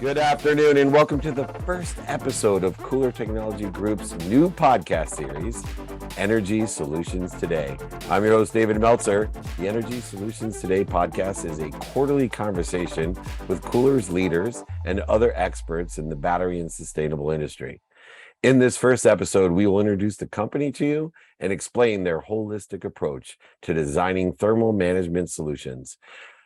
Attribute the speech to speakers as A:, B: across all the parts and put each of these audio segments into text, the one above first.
A: Good afternoon and welcome to the first episode of KULR Technology Group's new podcast series, Energy Solutions Today. I'm your host, David Meltzer. The Energy Solutions Today podcast is a quarterly conversation with KULR's leaders and other experts in the battery and sustainable industry. In this first episode, we will introduce the company to you and explain their holistic approach to designing thermal management solutions.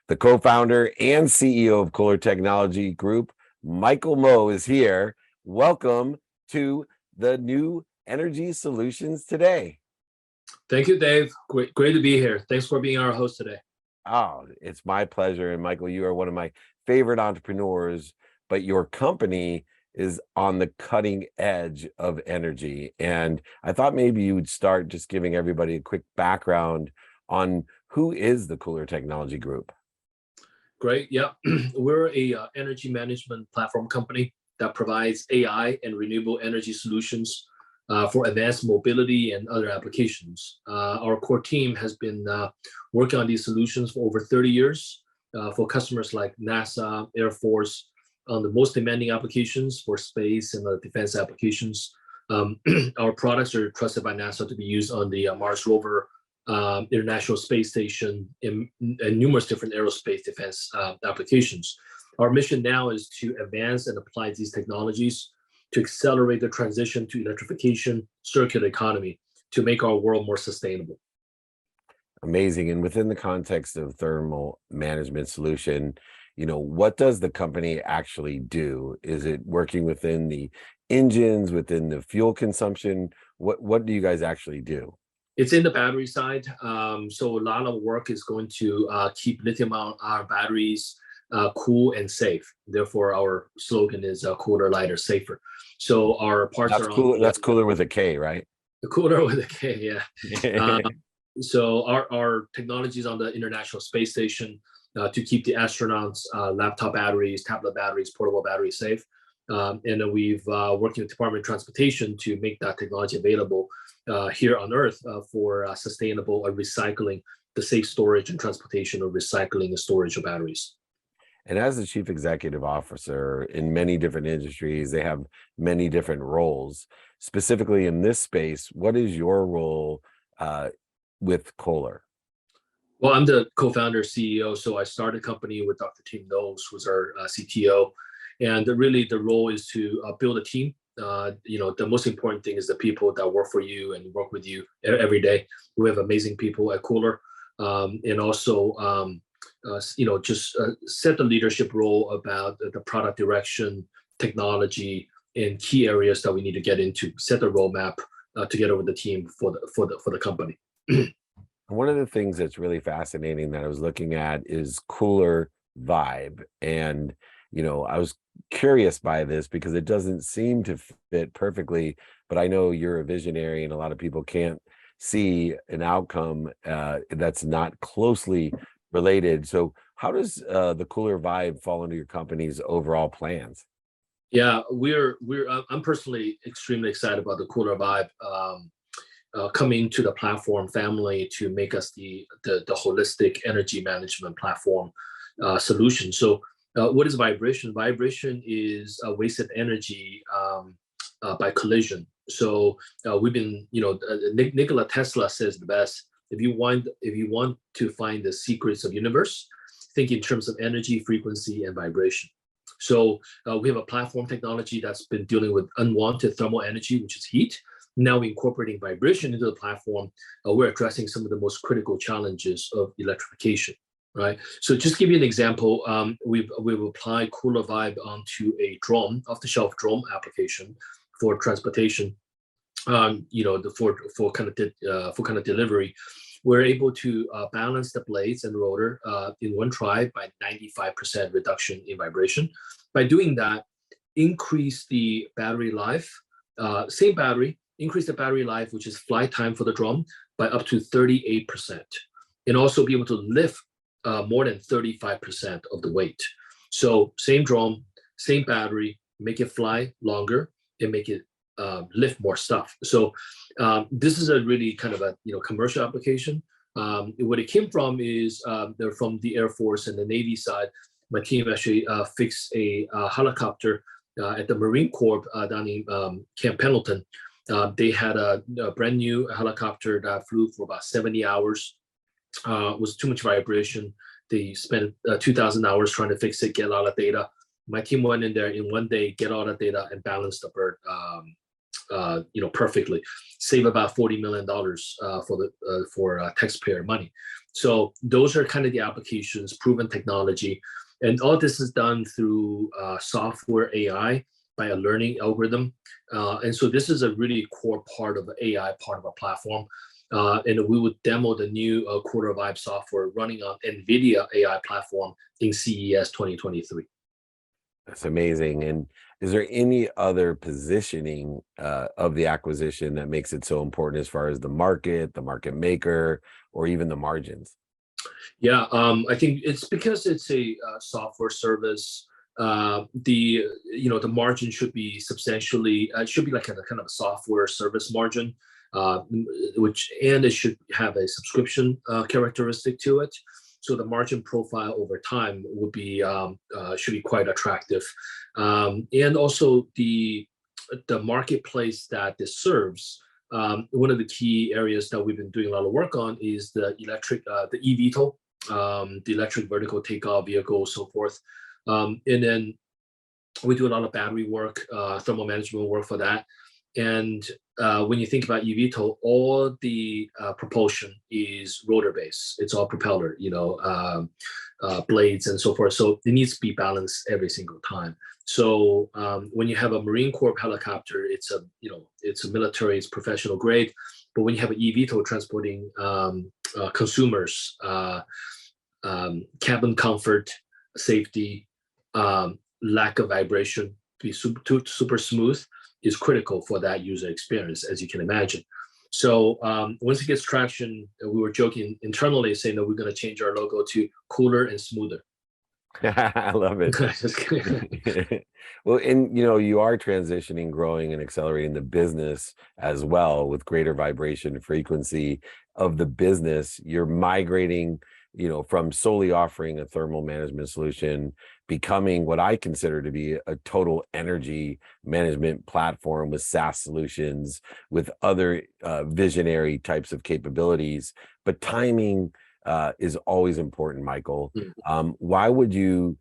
A: The co-founder and CEO of KULR Technology Group, Michael Moe, is here. Welcome to the new Energy Solutions Today.
B: Thank you, Dave. Great to be here. Thanks for being our host today.
A: Oh, it's my pleasure. And Michael, you are one of my favorite entrepreneurs, but your company is on the cutting edge of energy. And I thought maybe you would start just giving everybody a quick background on who is the KULR Technology Group.
B: Great. Yeah, we're a energy management platform company that provides AI and renewable energy solutions for advanced mobility and other applications. Our core team has been working on these solutions for over 30 years for customers like NASA, Air Force, on the most demanding applications for space and defense applications. Our products are trusted by NASA to be used on the Mars rover, International Space Station, and numerous different aerospace defense applications. Our mission now is to advance and apply these technologies to accelerate the transition to electrification, circular economy, to make our world more sustainable.
A: Amazing. And within the context of thermal management solution, what does the company actually do? Is it working within the engines, within the fuel consumption? What do you guys actually do?
B: It's in the battery side. So a lot of work is going to keep lithium-ion batteries cool and safe. Therefore, our slogan is cooler, lighter, safer. So our parts
A: That's
B: are
A: cool.
B: on.
A: That's KULR with a K, right?
B: The cooler with a K, yeah. So our technology is on the International Space Station to keep the astronauts' laptop batteries, tablet batteries, portable batteries safe. And then we've working with Department of Transportation to make that technology available here on Earth for sustainable recycling, the safe storage and transportation of recycling and storage of batteries.
A: And as the chief executive officer in many different industries, they have many different roles. Specifically in this space, what is your role with KULR?
B: Well, I'm the co-founder CEO, so I started the company with Dr. Tim Knowles, who's our CTO. And really the role is to build a team. The most important thing is the people that work for you and work with you every day. We have amazing people at KULR, and also just set the leadership role about the product direction, technology, and key areas that we need to get into. Set the roadmap together with the team for the company.
A: One of the things that's really fascinating that I was looking at is KULR Vibe, and I was curious by this because it doesn't seem to fit perfectly, but I know you're a visionary and a lot of people can't see an outcome that's not closely related. So how does the KULR Vibe fall into your company's overall plans?
B: Yeah, I'm personally extremely excited about the KULR Vibe coming to the platform family to make us the holistic energy management platform solution. So what is vibration? Vibration is wasted energy by collision. So we've been, Nikola Tesla says the best. If you want to find the secrets of universe, think in terms of energy, frequency, and vibration. So we have a platform technology that's been dealing with unwanted thermal energy, which is heat. Now incorporating vibration into the platform, we're addressing some of the most critical challenges of electrification. Right. So just give you an example, we've applied KULR Vibe onto a drone, off-the-shelf drone application for transportation. For kind of delivery, we're able to balance the blades and rotor in one try by 95% reduction in vibration. By doing that, increase the battery life. Same battery, increase the battery life, which is flight time for the drone, by up to 38%, and also be able to lift more than 35% of the weight. So same drone, same battery, make it fly longer and make it lift more stuff. So this is a really kind of a commercial application. What it came from is they're from the Air Force and the Navy side. my team actually fixed a helicopter at the Marine Corps down in Camp Pendleton. They had a brand new helicopter that flew for about 70 hours. Was too much vibration. They spent 2,000 hours trying to fix it, get all the data. My team went in there in one day, get all the data, and balance the bird, perfectly. Save about $40 million for taxpayer money. So those are kind of the applications, proven technology, and all this is done through software AI by a learning algorithm. And so this is a really core part of the AI part of our platform. And we would demo the new KULR Vibe software running on NVIDIA AI platform in CES 2023.
A: That's amazing. And is there any other positioning of the acquisition that makes it so important as far as the market maker, or even the margins?
B: Yeah, I think it's because it's a software service. The margin should be substantially. It should be like a kind of a software service margin, and it should have a subscription characteristic to it. So the margin profile over time would be should be quite attractive, and also the marketplace that this serves. One of the key areas that we've been doing a lot of work on is the eVTOL, the electric vertical takeoff vehicle, so forth. And then we do a lot of battery work, thermal management work for that. And when you think about eVTOL, all the propulsion is rotor based. It's all propeller, blades and so forth. So it needs to be balanced every single time. So when you have a Marine Corps helicopter, it's a military, it's professional grade. But when you have an eVTOL transporting consumers, cabin comfort, safety, lack of vibration, be super smooth, is critical for that user experience, as you can imagine. So once it gets traction, we were joking internally saying that we're going to change our logo to cooler and smoother.
A: I love it. Well, and you are transitioning, growing, and accelerating the business as well with greater vibration frequency of the business. You're migrating, from solely offering a thermal management solution, becoming what I consider to be a total energy management platform with SaaS solutions, with other visionary types of capabilities. But timing is always important, Michael. Why would you,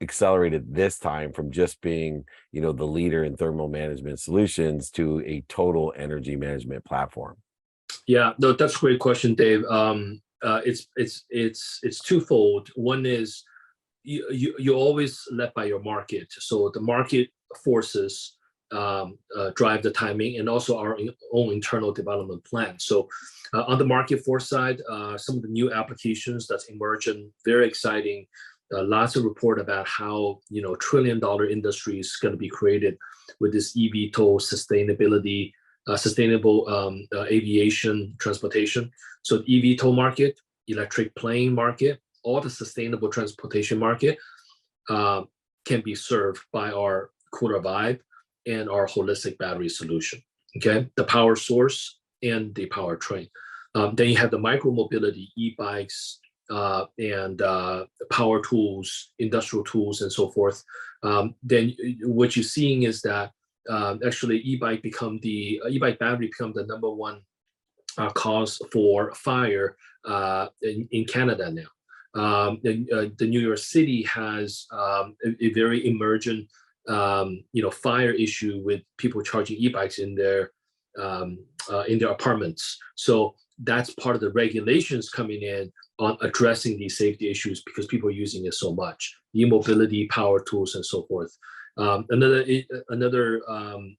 A: accelerate it this time from just being, the leader in thermal management solutions to a total energy management platform?
B: Yeah, no, that's a great question, Dave. It's twofold. One is you always led by your market, so the market forces drive the timing, and also our own internal development plan. So on the market force side, some of the new applications that's emerging, very exciting. Lots of report about how trillion-dollar industry is going to be created with this eVTOL sustainability, sustainable aviation transportation. So the eVTOL market, electric plane market, all the sustainable transportation market can be served by our KULR Vibe and our holistic battery solution. Okay, the power source and the powertrain. Then you have the micromobility, e-bikes, and power tools, industrial tools, and so forth. Then what you're seeing is that actually e-bike battery become the number one cause for fire in Canada now. The New York City has a very emergent fire issue with people charging e-bikes in their apartments. So that's part of the regulations coming in on addressing these safety issues, because people are using it so much. E-mobility, power tools, and so forth. Another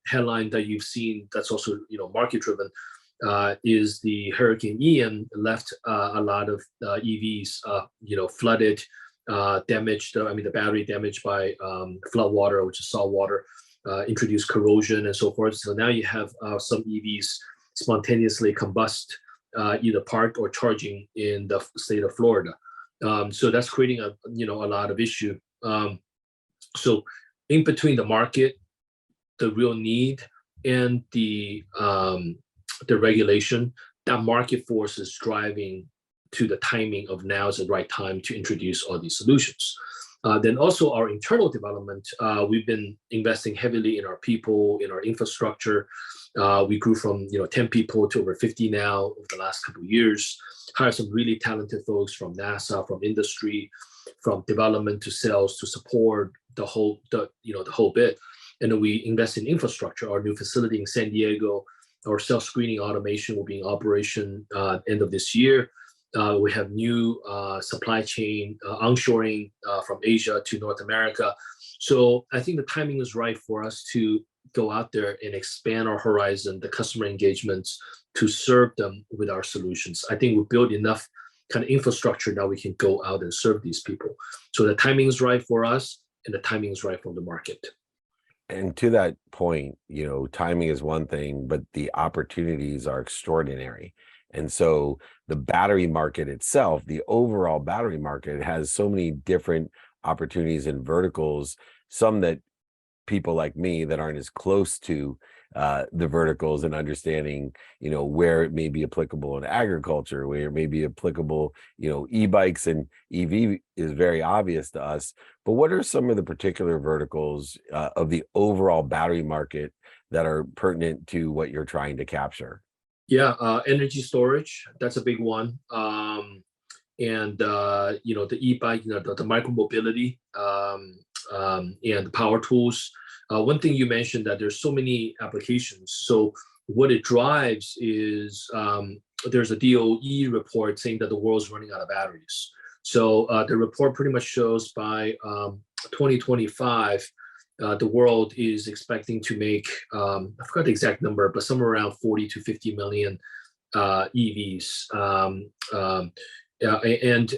B: headline that you've seen that's also market driven is the Hurricane Ian left a lot of EVs flooded, damaged. The battery damaged by flood water, which is salt water, introduced corrosion and so forth. So now you have some EVs spontaneously combust, either parked or charging in the state of Florida. So that's creating a lot of issue. So in between the market, the real need, and the regulation, that market force is driving to the timing of now is the right time to introduce all these solutions. Then also our internal development, we've been investing heavily in our people, in our infrastructure. We grew from 10 people to over 50 now over the last couple of years. Hired some really talented folks from NASA, from industry, from development to sales to support the whole bit. And then we invest in infrastructure. Our new facility in San Diego, our self-screening automation will be in operation end of this year. We have new supply chain onshoring from Asia to North America. So I think the timing is right for us to go out there and expand our horizon, the customer engagements, to serve them with our solutions. I think we built enough kind of infrastructure that we can go out and serve these people. So the timing is right for us, and the timing is right from the market.
A: And to that point, timing is one thing, but the opportunities are extraordinary. And so the battery market itself, the overall battery market, has so many different opportunities and verticals, some that people like me that aren't as close to the verticals and understanding, where it may be applicable in agriculture, where it may be applicable, e-bikes and EV is very obvious to us. But what are some of the particular verticals of the overall battery market that are pertinent to what you're trying to capture?
B: Yeah, energy storage, that's a big one. And the e-bike, the micro mobility, and the power tools. One thing you mentioned, that there's so many applications. So what it drives is there's a DOE report saying that the world's running out of batteries. So the report pretty much shows by 2025, the world is expecting to make, I forgot the exact number, but somewhere around 40 to 50 million EVs. And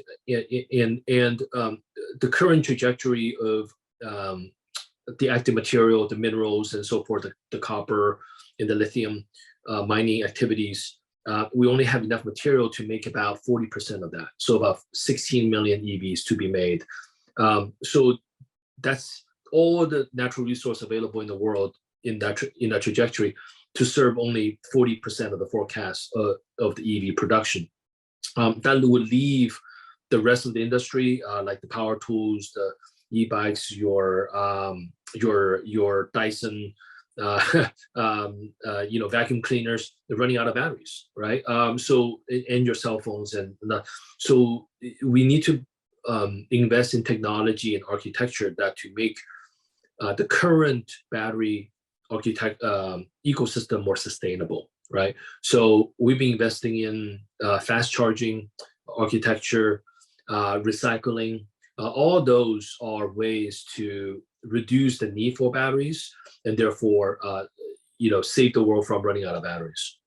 B: the current trajectory of the active material, the minerals and so forth, the copper and the lithium mining activities, we only have enough material to make about 40% of that. So about 16 million EVs to be made. So that's all the natural resource available in the world in that trajectory to serve only 40% of the forecast of the EV production. That would leave the rest of the industry, like the power tools, the e-bikes, your Dyson, vacuum cleaners, they're running out of batteries, right? So and your cell phones, so we need to invest in technology and architecture that to make the current battery ecosystem more sustainable, right? So we've been investing in fast charging architecture, recycling. All those are ways to reduce the need for batteries and therefore, save the world from running out of batteries.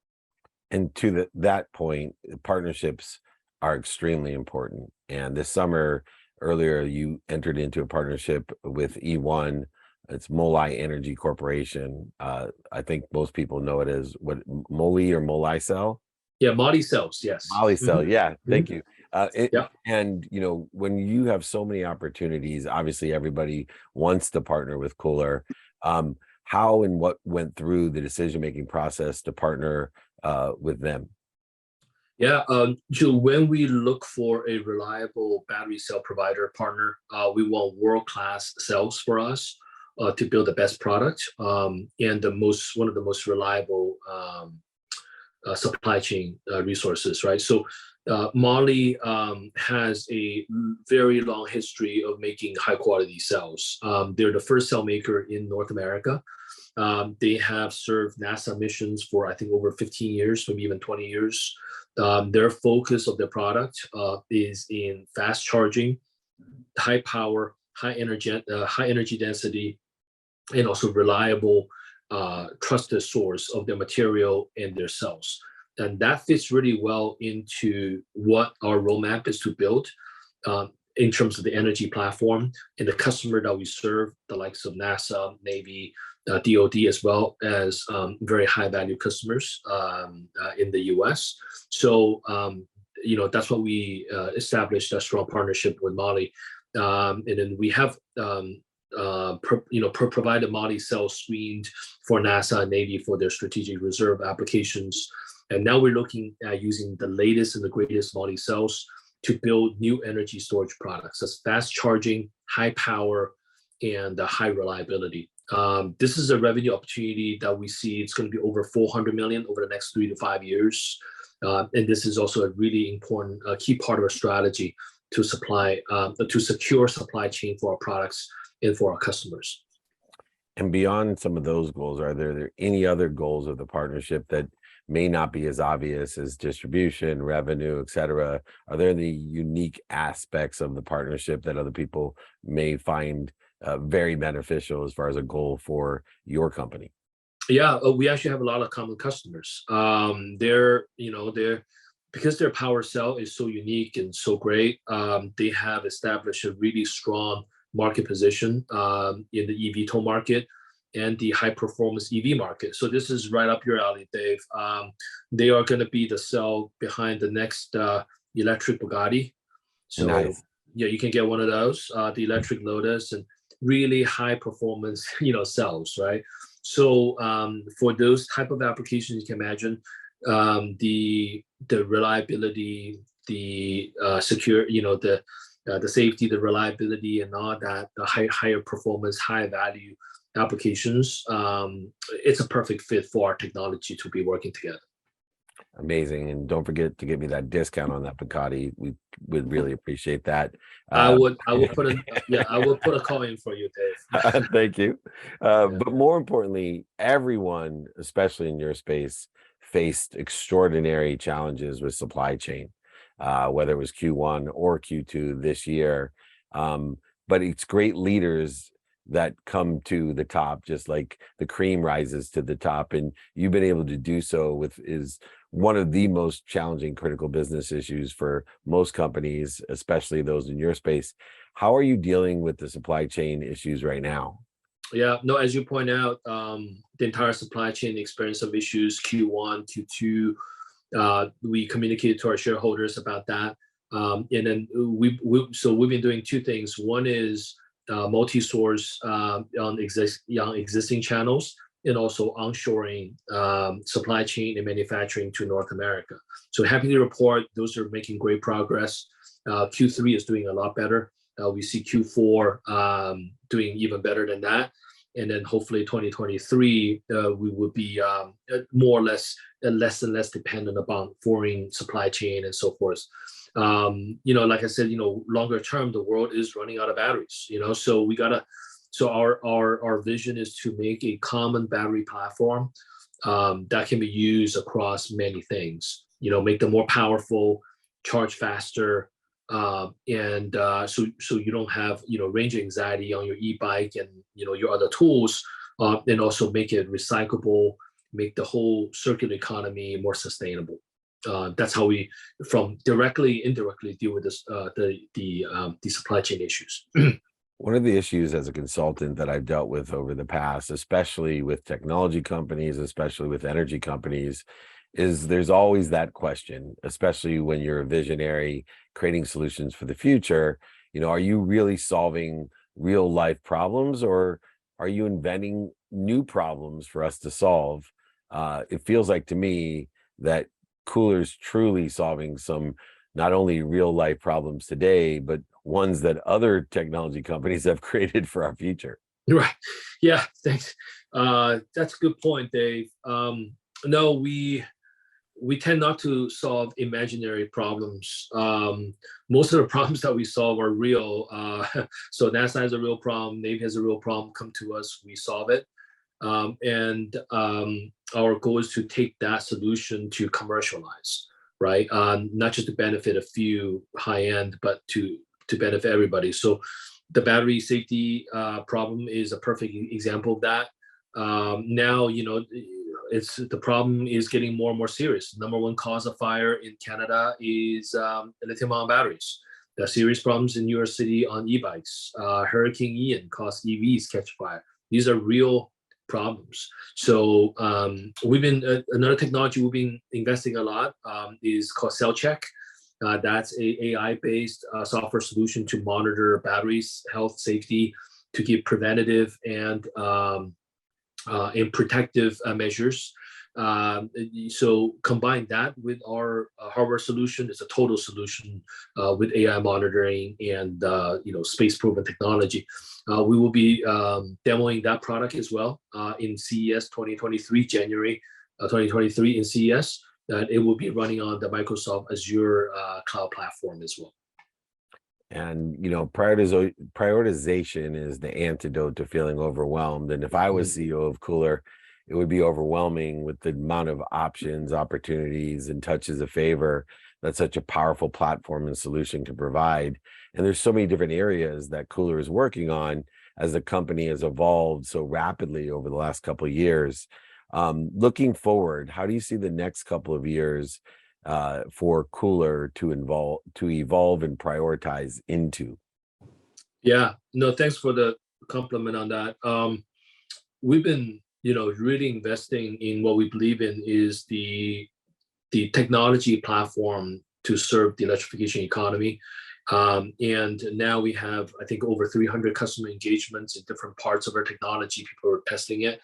A: And to that point, partnerships are extremely important. And this summer, earlier, you entered into a partnership with E1. It's Molai Energy Corporation. I think most people know it as what, Moli or Molai Cell?
B: Yeah, Moli cells, yes.
A: Molly Cell, yeah, thank you.
B: Yeah.
A: And when you have so many opportunities, obviously everybody wants to partner with KULR. How and what went through the decision-making process to partner with them?
B: Yeah, so when we look for a reliable battery cell provider partner, we want world-class cells for us to build the best product and one of the most reliable supply chain resources, right? So Mali has a very long history of making high quality cells. They're the first cell maker in North America. They have served NASA missions for, I think, over 15 years, maybe even 20 years. Their focus of their product is in fast charging, high power, high energy density, and also reliable, trusted source of their material and their cells. And that fits really well into what our roadmap is to build in terms of the energy platform and the customer that we serve, the likes of NASA, Navy, DoD, as well as very high value customers in the US. So, that's what we established a strong partnership with Mali. And then we have provided Mali cells screened for NASA and Navy for their strategic reserve applications. And now we're looking at using the latest and the greatest Mali cells to build new energy storage products that's fast charging, high power, and high reliability. This is a revenue opportunity that we see. It's going to be over 400 million over the next 3 to 5 years. And this is also a really important key part of our strategy to secure supply chain for our products and for our customers.
A: And beyond some of those goals, are there any other goals of the partnership that may not be as obvious as distribution, revenue, et cetera? Are there any unique aspects of the partnership that other people may find very beneficial as far as a goal for your company?
B: Yeah, we actually have a lot of common customers. They're because their power cell is so unique and so great. They have established a really strong market position in the eVTOL market and the high performance EV market. So this is right up your alley, Dave. They are going to be the cell behind the next electric Bugatti. So
A: Nice.
B: yeah, you can get one of those, the electric Lotus, and really high performance, cells, right? So for those type of applications, you can imagine the reliability, the secure, the safety, the reliability, and all that, the higher performance, high value applications. It's a perfect fit for our technology to be working together.
A: Amazing. And don't forget to give me that discount on that Bugatti. We would really appreciate that.
B: I would put a call in for you, Dave.
A: Thank you. But more importantly, everyone, especially in your space, faced extraordinary challenges with supply chain, whether it was Q1 or Q2 this year. But it's great leaders that come to the top, just like the cream rises to the top. And you've been able to do so is one of the most challenging critical business issues for most companies, especially those in your space. How are you dealing with the supply chain issues right now?
B: Yeah, no, as you point out, the entire supply chain experience of issues, Q1, Q2, we communicated to our shareholders about that. And then we've been doing two things. One is multi-source on existing channels, and also onshoring supply chain and manufacturing to North America. So happy to report those are making great progress. Q3 is doing a lot better. We see Q4 doing even better than that. And then hopefully 2023, we will be more or less and less dependent upon foreign supply chain and so forth. Like I said, longer term, the world is running out of batteries, so our vision is to make a common battery platform that can be used across many things, make them more powerful, charge faster, and so you don't have, range anxiety on your e-bike and, your other tools, and also make it recyclable, make the whole circular economy more sustainable. That's how we, from directly, indirectly, deal with this, the supply chain issues.
A: One of the issues as a consultant that I've dealt with over the past, especially with technology companies, especially with energy companies, is there's always that question, especially when you're a visionary creating solutions for the future. Are you really solving real life problems, or are you inventing new problems for us to solve? It feels like to me that KULR's truly solving some not only real life problems today, but ones that other technology companies have created for our future.
B: Right. Yeah. Thanks. That's a good point, Dave. No, we tend not to solve imaginary problems. Most of the problems that we solve are real. So NASA has a real problem, Navy has a real problem, come to us, we solve it. And our goal is to take that solution to commercialize, right? Not just to benefit a few high-end, but to benefit everybody. So the battery safety problem is a perfect example of that. Now, the problem is getting more and more serious. Number one cause of fire in Canada is lithium-ion batteries. There are serious problems in New York City on e-bikes. Hurricane Ian caused EVs catch fire. These are real problems. So we've been another technology we've been investing a lot is called Cell Check. That's a AI-based software solution to monitor batteries, health, safety, to give preventative and protective measures So combine that with our hardware solution, it's a total solution with AI monitoring and space proven technology. We will be demoing that product as well in CES 2023, January 2023 in CES. That it will be running on the Microsoft Azure cloud platform as well.
A: And prioritization is the antidote to feeling overwhelmed. And if I was CEO of KULR, it would be overwhelming with the amount of options, opportunities, and touches of favor that such a powerful platform and solution can provide. And there's so many different areas that KULR is working on as the company has evolved so rapidly over the last couple of years. Looking forward, how do you see the next couple of years for KULR to evolve and prioritize into?
B: Yeah, no, thanks for the compliment on that. We've been, really investing in what we believe in is the technology platform to serve the electrification economy. And now we have, I think, over 300 customer engagements in different parts of our technology. People are testing it.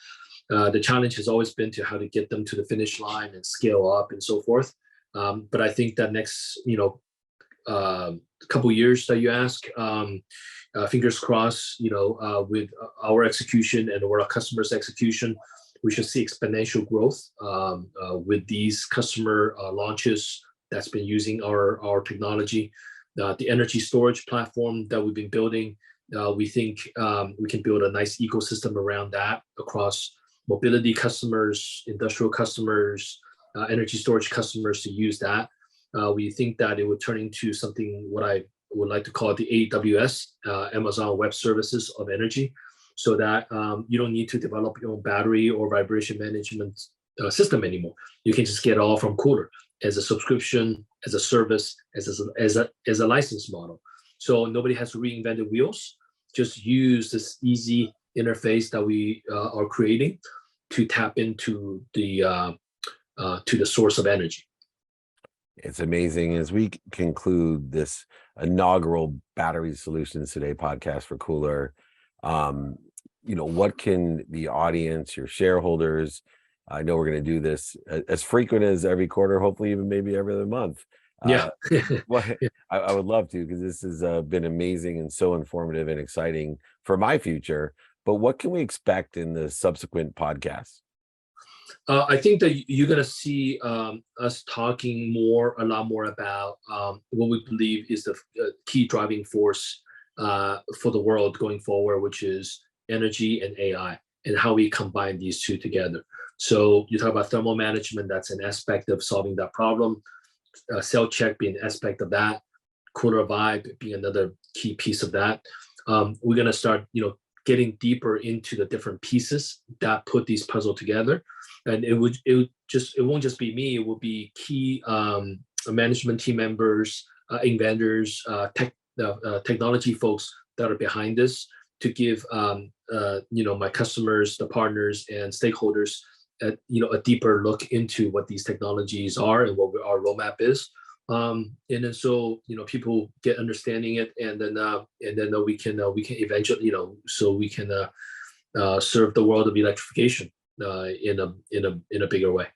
B: The challenge has always been to how to get them to the finish line and scale up and so forth. But I think that next, couple years that you ask, fingers crossed, with our execution and our customers' execution, we should see exponential growth with these customer launches that's been using our technology. The energy storage platform that we've been building, we think we can build a nice ecosystem around that across mobility customers, industrial customers, energy storage customers to use that. We think that it would turn into something what I would like to call the AWS, Amazon Web Services of energy, so that you don't need to develop your own battery or vibration management system anymore. You can just get it all from KULR as a subscription, as a service, as a license model. So nobody has to reinvent the wheels. Just use this easy interface that we are creating to tap into the source of energy.
A: It's amazing. As we conclude this inaugural Battery Solutions Today podcast for KULR, what can the audience, your shareholders, I know we're going to do this as frequent as every quarter, hopefully even maybe every other month.
B: Yeah.
A: I would love to, because this has been amazing and so informative and exciting for my future. But what can we expect in the subsequent podcasts?
B: I think that you're going to see us talking a lot more about what we believe is the key driving force for the world going forward, which is energy and AI, and how we combine these two together. So you talk about thermal management, that's an aspect of solving that problem. Cell check being an aspect of that. KULR Vibe being another key piece of that. We're going to start, getting deeper into the different pieces that put these puzzle together. And it won't just be me. It will be key management team members, inventors, technology folks that are behind this to give my customers, the partners, and stakeholders a deeper look into what these technologies are and what our roadmap is. And then so people get understanding it, and then we can eventually so we can serve the world of electrification in a bigger way.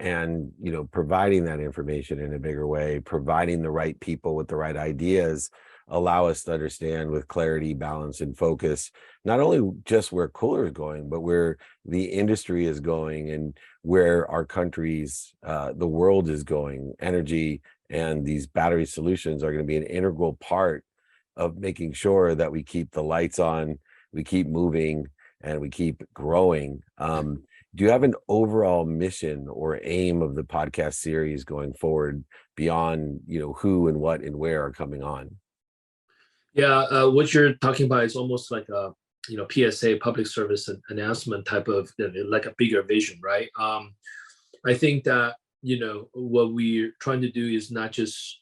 A: And providing that information in a bigger way, providing the right people with the right ideas, allow us to understand with clarity, balance, and focus, not only just where KULR is going, but where the industry is going and where our countries, the world is going. Energy and these battery solutions are going to be an integral part of making sure that we keep the lights on, we keep moving, and we keep growing. Do you have an overall mission or aim of the podcast series going forward beyond, who and what and where are coming on?
B: Yeah, what you're talking about is almost like a PSA, public service announcement type of, like a bigger vision, right? I think that what we're trying to do is not just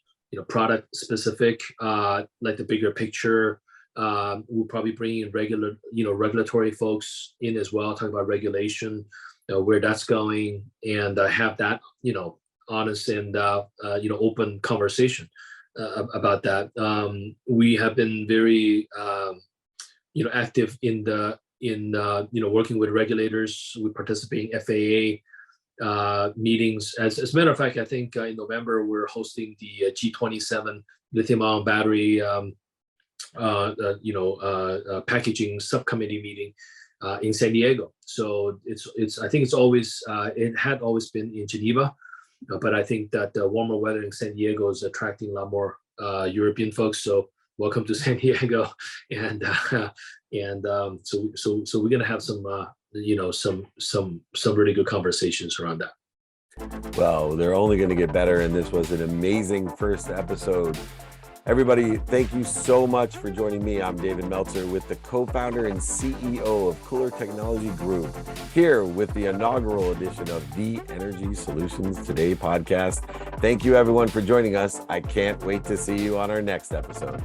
B: product specific, like the bigger picture. We'll probably bring in regulatory folks in as well, talk about regulation, where that's going, and have that honest and open conversation about that. We have been very active in working with regulators. We participate in FAA meetings. As a matter of fact, I think in November we're hosting the G27 lithium-ion battery packaging subcommittee meeting in San Diego. So I think it had always been in Geneva, but I think that the warmer weather in San Diego is attracting a lot more European folks. So welcome to San Diego, and so we're gonna have some really good conversations around that.
A: Well, they're only going to get better, and this was an amazing first episode. Everybody, thank you so much for joining me. I'm David Meltzer with the co-founder and CEO of KULR Technology Group, here with the inaugural edition of the Energy Solutions Today podcast. Thank you, everyone, for joining us. I can't wait to see you on our next episode.